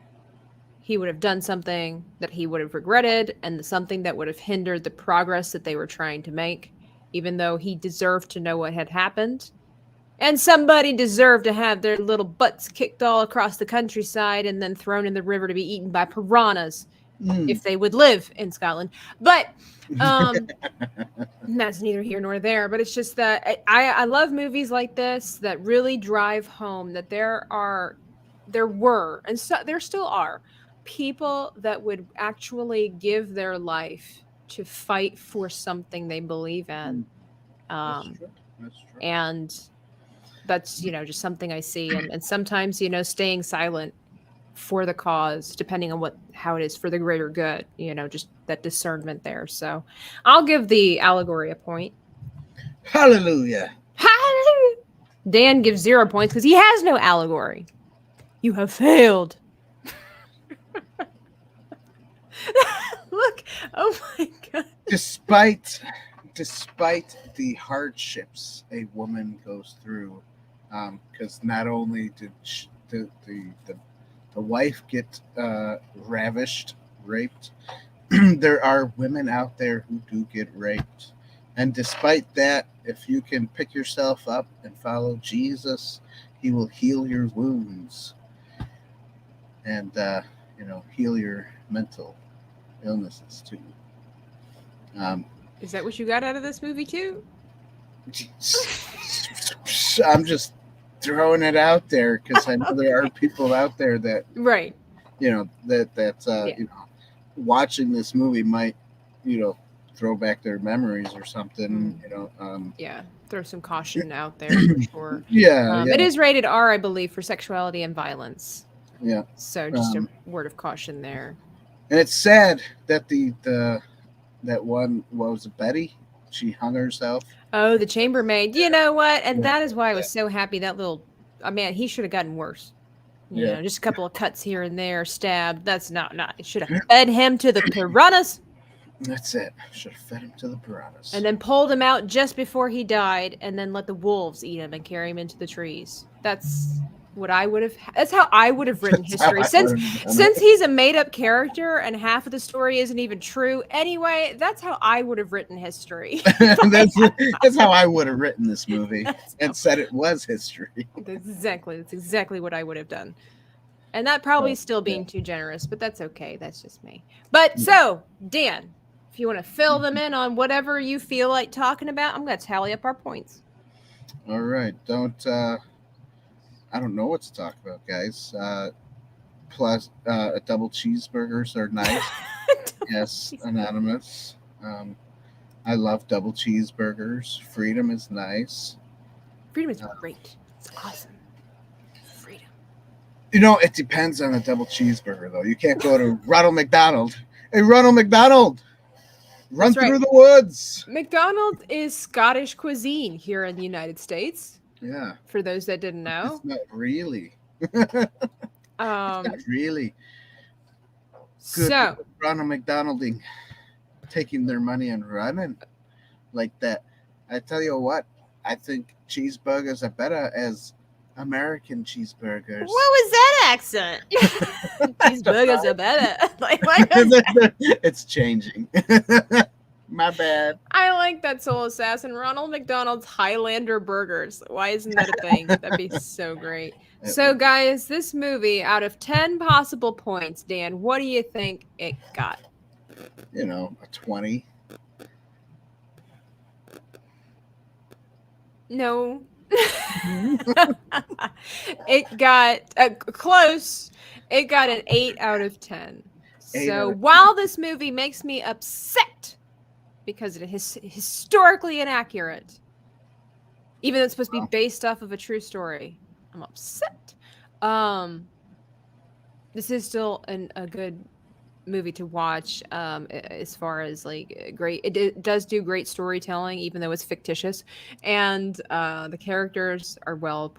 He would have done something that he would have regretted, and something that would have hindered the progress that they were trying to make, even though he deserved to know what had happened. And somebody deserved to have their little butts kicked all across the countryside and then thrown in the river to be eaten by piranhas if they would live in Scotland. But that's neither here nor there. But it's just that I love movies like this that really drive home that there were, and so there still are, people that would actually give their life to fight for something they believe in. That's true. And that's, just something I see. And sometimes, staying silent for the cause, depending on how it is for the greater good, just that discernment there. So I'll give the allegory a point. Hallelujah. Hallelujah. Dan gives 0 points because he has no allegory. You have failed. Look, oh my God. Despite the hardships a woman goes through, because not only did the wife get ravished, raped, there are women out there who do get raped. And despite that, if you can pick yourself up and follow Jesus, he will heal your wounds and heal your mental illnesses too. Is that what you got out of this movie too? I'm just throwing it out there because I know there are people out there that right, watching this movie might throw back their memories or something. Throw some caution out there for sure. It is rated R, I believe, for sexuality and violence. Yeah. So just a word of caution there. And it's sad that that one, what was it, Betty? She hung herself. Oh, the chambermaid. You know what? And that is why I was so happy that little. Man, he should have gotten worse. Just a couple of cuts here and there, stabbed. That's not. It should have fed him to the piranhas. That's it. Should have fed him to the piranhas. And then pulled him out just before he died, and then let the wolves eat him and carry him into the trees. That's what I would have. That's how I would have written history. Since he's a made-up character and half of the story isn't even true anyway, that's how I would have written history. that's how I would have written this movie and said it was history. That's exactly what I would have done. And that probably still being too generous, but that's okay. That's just me. But so, Dan, if you want to fill them in on whatever you feel like talking about, I'm going to tally up our points. All right. I don't know what to talk about, guys. Plus, double cheeseburgers are nice. Yes, anonymous. I love double cheeseburgers. Freedom is nice. Freedom is great. It's awesome. Freedom. You know, it depends on the double cheeseburger, though. You can't go to Ronald McDonald. Hey, Ronald McDonald, run That's right. through the woods. McDonald's is Scottish cuisine here in the United States. Yeah. For those that didn't know. It's not really. It's not really. Good So, Ronald McDonalding taking their money and running like that. I tell you what, I think cheeseburgers are better as American cheeseburgers. what was that accent? Cheeseburgers are better. Like, what is that? It's changing. My bad. I like that Soul Assassin. Ronald McDonald's Highlander Burgers. Why isn't that a thing? That'd be so great. So, guys, this movie, out of 10 possible points, Dan, what do you think it got? You know, a 20. No. It got close. It got an 8 out of 10. So while this movie makes me upset because it is historically inaccurate, even though it's supposed to be based off of a true story, I'm upset. This is still a good movie to watch, as far as like great. It does do great storytelling, even though it's fictitious, and the characters are well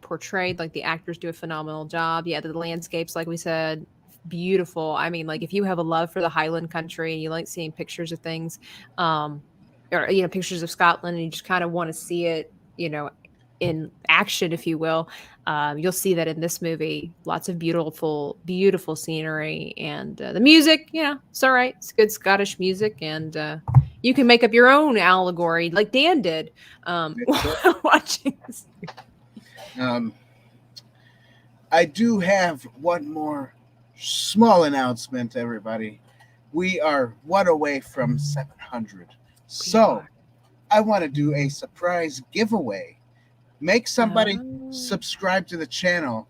portrayed. Like the actors do a phenomenal job. Yeah, the landscapes, like we said, beautiful. I mean, like if you have a love for the Highland country and you like seeing pictures of things, or pictures of Scotland, and you just kind of want to see it, in action, if you will, you'll see that in this movie. Lots of beautiful scenery, and the music, it's all right. It's good Scottish music, and you can make up your own allegory like Dan did watching this. I do have one more small announcement, everybody. We are one away from 700. So I want to do a surprise giveaway. Make somebody subscribe to the channel.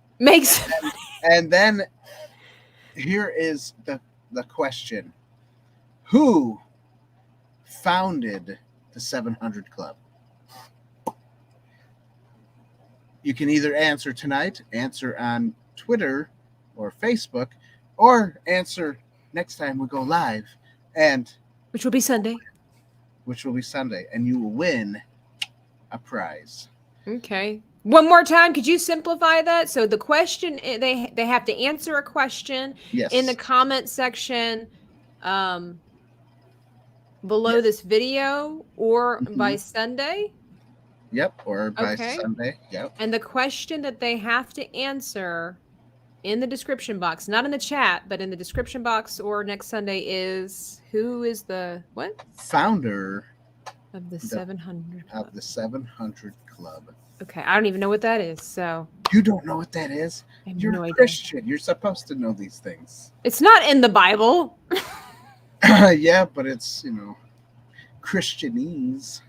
And then here is the question. Who founded the 700 Club? You can either answer tonight, answer on Twitter or Facebook, or answer next time we go live, and which will be Sunday. And you will win a prize. Okay. One more time, could you simplify that? So the question, they have to answer a question in the comment section below this video, or by Sunday. Yep, or by Sunday. Yep. And the question that they have to answer in the description box, not in the chat, but in the description box or next Sunday, is who is the what? Founder of the 700 Club. Of the 700 Club. Okay, I don't even know what that is. So you don't know what that is? You're a Christian. You're supposed to know these things. It's not in the Bible. Yeah, but it's Christianese.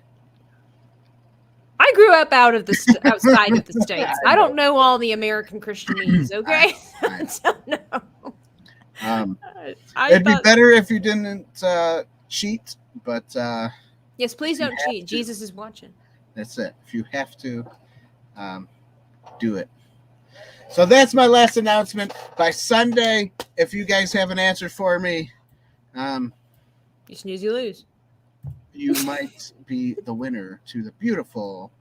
I grew up outside of the States. I don't know all the American Christianese, okay? I don't know. It'd be better if you didn't cheat, but... yes, please don't cheat. Jesus is watching. That's it. If you have to, do it. So that's my last announcement. By Sunday, if you guys have an answer for me... you snooze, you lose. You might be the winner to the beautiful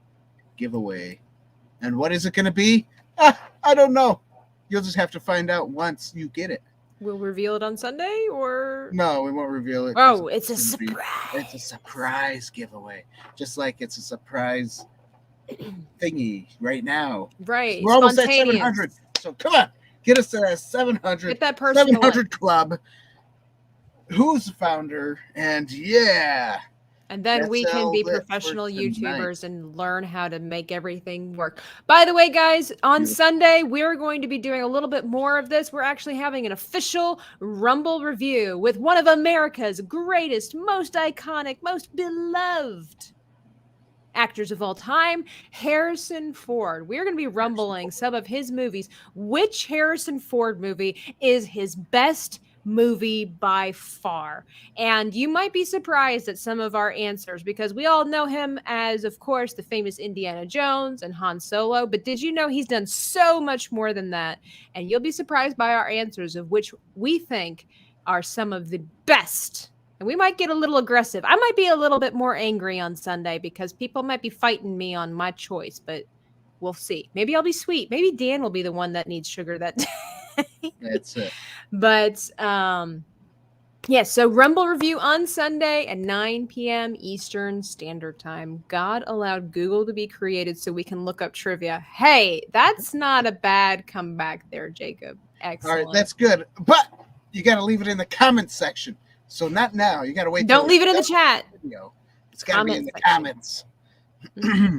giveaway. And what is it going to be? I don't know. You'll just have to find out once you get it. We'll reveal it on Sunday, or? No, we won't reveal it. Oh, it's a surprise. It's a surprise giveaway. Just like it's a surprise thingy right now. Right. We're almost at 700. So come on. Get us to that 700. Get that person 700 Club. Who's the founder? And and then we can be professional YouTubers and learn how to make everything work. By the way, guys, on Sunday, we're going to be doing a little bit more of this. We're actually having an official Rumble review with one of America's greatest, most iconic, most beloved actors of all time, Harrison Ford. We're going to be rumbling some of his movies. Which Harrison Ford movie is his best movie by far. And you might be surprised at some of our answers because we all know him as, of course, the famous Indiana Jones and Han Solo. But did you know he's done so much more than that? And you'll be surprised by our answers of which we think are some of the best. And we might get a little aggressive. I might be a little bit more angry on Sunday because people might be fighting me on my choice, but we'll see. Maybe I'll be sweet. Maybe Dan will be the one that needs sugar that day. That's it. But so Rumble review on Sunday at 9 p.m. Eastern Standard Time. God allowed Google to be created so we can look up trivia. Hey, that's not a bad comeback there, Jacob. Excellent. All right, that's good. But you got to leave it in the comments section. So not now. You got to wait. Don't leave it in the chat. Video. It's got to be in the comments.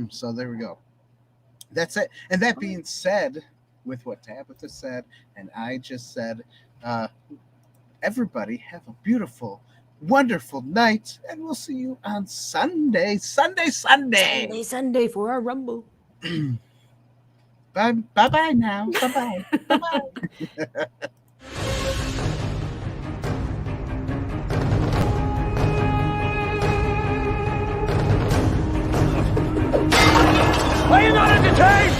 So there we go. That's it. And that being said, with what Tabitha said and I just said, everybody have a beautiful, wonderful night, and we'll see you on Sunday For our Rumble. Bye now. Bye. Are you not entertained?